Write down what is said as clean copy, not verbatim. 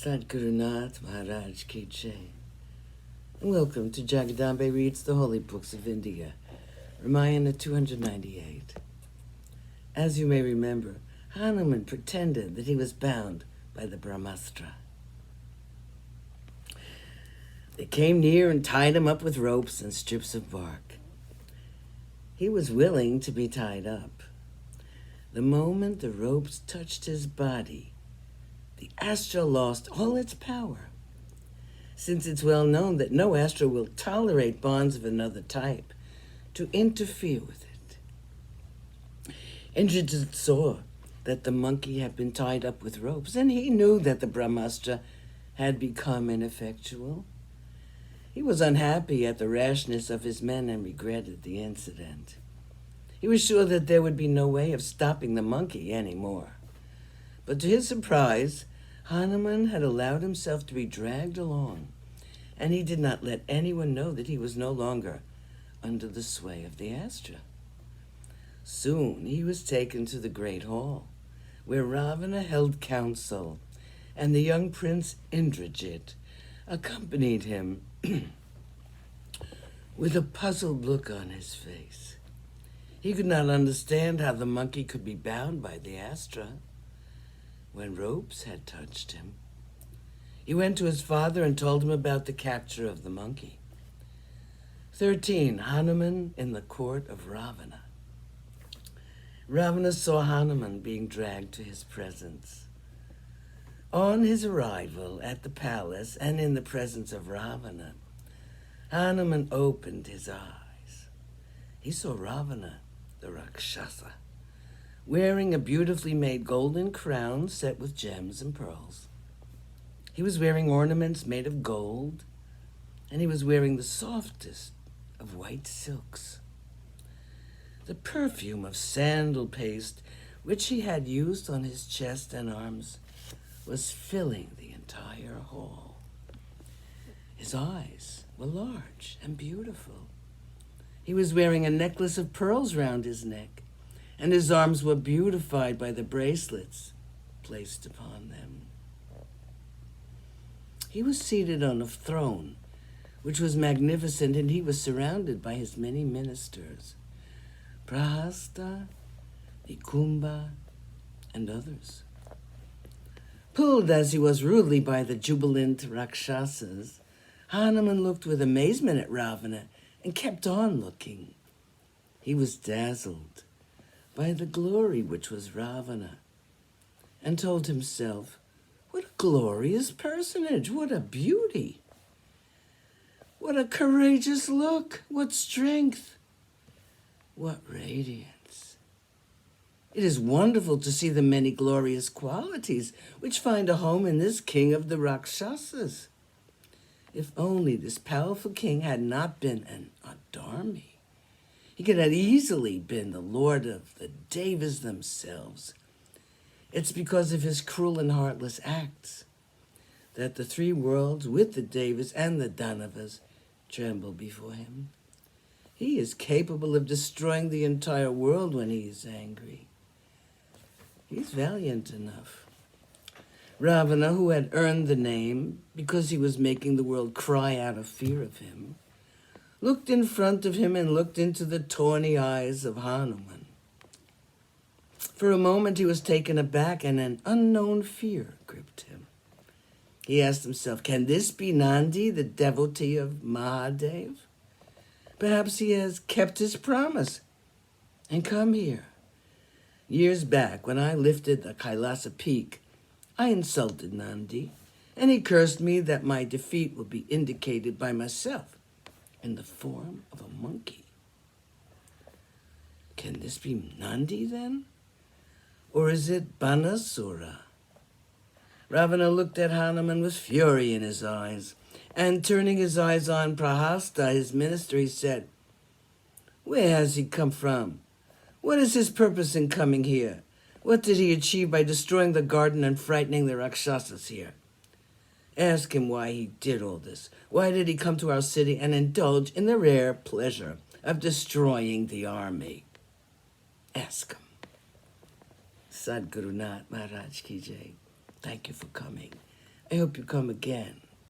Sadhgurunath Maharaj Ki Jai. And welcome to Jagadambe Reads the Holy Books of India, Ramayana298. As you may remember, Hanuman pretended that he was bound by the Brahmastra. They came near and tied him up with ropes and strips of bark. He was willing to be tied up. The moment the ropes touched his body, the astra lost all its power, since it's well known that no astra will tolerate bonds of another type to interfere with it. Indrajit saw that the monkey had been tied up with ropes, and he knew that the Brahmastra had become ineffectual. He was unhappy at the rashness of his men and regretted the incident. He was sure that there would be no way of stopping the monkey anymore. But to his surprise, Hanuman had allowed himself to be dragged along, and he did not let anyone know that he was no longer under the sway of the astra. Soon he was taken to the great hall, where Ravana held council, and the young prince Indrajit accompanied him with a puzzled look on his face. He could not understand how the monkey could be bound by the astra when ropes had touched him. He went to his father and told him about the capture of the monkey. 13. Hanuman in the court of Ravana. Ravana saw Hanuman being dragged to his presence. On his arrival at the palace and in the presence of Ravana, Hanuman opened his eyes. He saw Ravana, the Rakshasa, wearing a beautifully made golden crown set with gems and pearls. He was wearing ornaments made of gold, and he was wearing the softest of white silks. The perfume of sandal paste, which he had used on his chest and arms, was filling the entire hall. His eyes were large and beautiful. He was wearing a necklace of pearls round his neck, and his arms were beautified by the bracelets placed upon them. He was seated on a throne, which was magnificent, and he was surrounded by his many ministers, Prahasta, Nikumba, and others. Pulled as he was rudely by the jubilant Rakshasas, Hanuman looked with amazement at Ravana and kept on looking. He was dazzled by the glory which was Ravana, and told himself, what a glorious personage, what a beauty, what a courageous look, what strength, what radiance. It is wonderful to see the many glorious qualities which find a home in this king of the Rakshasas. If only this powerful king had not been an Adharmi, he could have easily been the lord of the Devas themselves. It's because of his cruel and heartless acts that the three worlds with the Devas and the Danavas tremble before him. He is capable of destroying the entire world when he is angry. He's valiant enough. Ravana, who had earned the name because he was making the world cry out of fear of him, looked in front of him and looked into the tawny eyes of Hanuman. For a moment he was taken aback, and an unknown fear gripped him. He asked himself, can this be Nandi, the devotee of Mahadev? Perhaps he has kept his promise and come here. Years back, when I lifted the Kailasa peak, I insulted Nandi, and he cursed me that my defeat would be indicated by myself in the form of a monkey. Can this be Nandi, then? Or is it Banasura? Ravana looked at Hanuman with fury in his eyes, and turning his eyes on Prahasta, his minister, he said, where has he come from? What is his purpose in coming here? What did he achieve by destroying the garden and frightening the Rakshasas here? Ask him why he did all this. Why did he come to our city and indulge in the rare pleasure of destroying the army? Ask him. Sadhgurunath Maharaj Ki Jai. Thank you for coming. I hope you come again.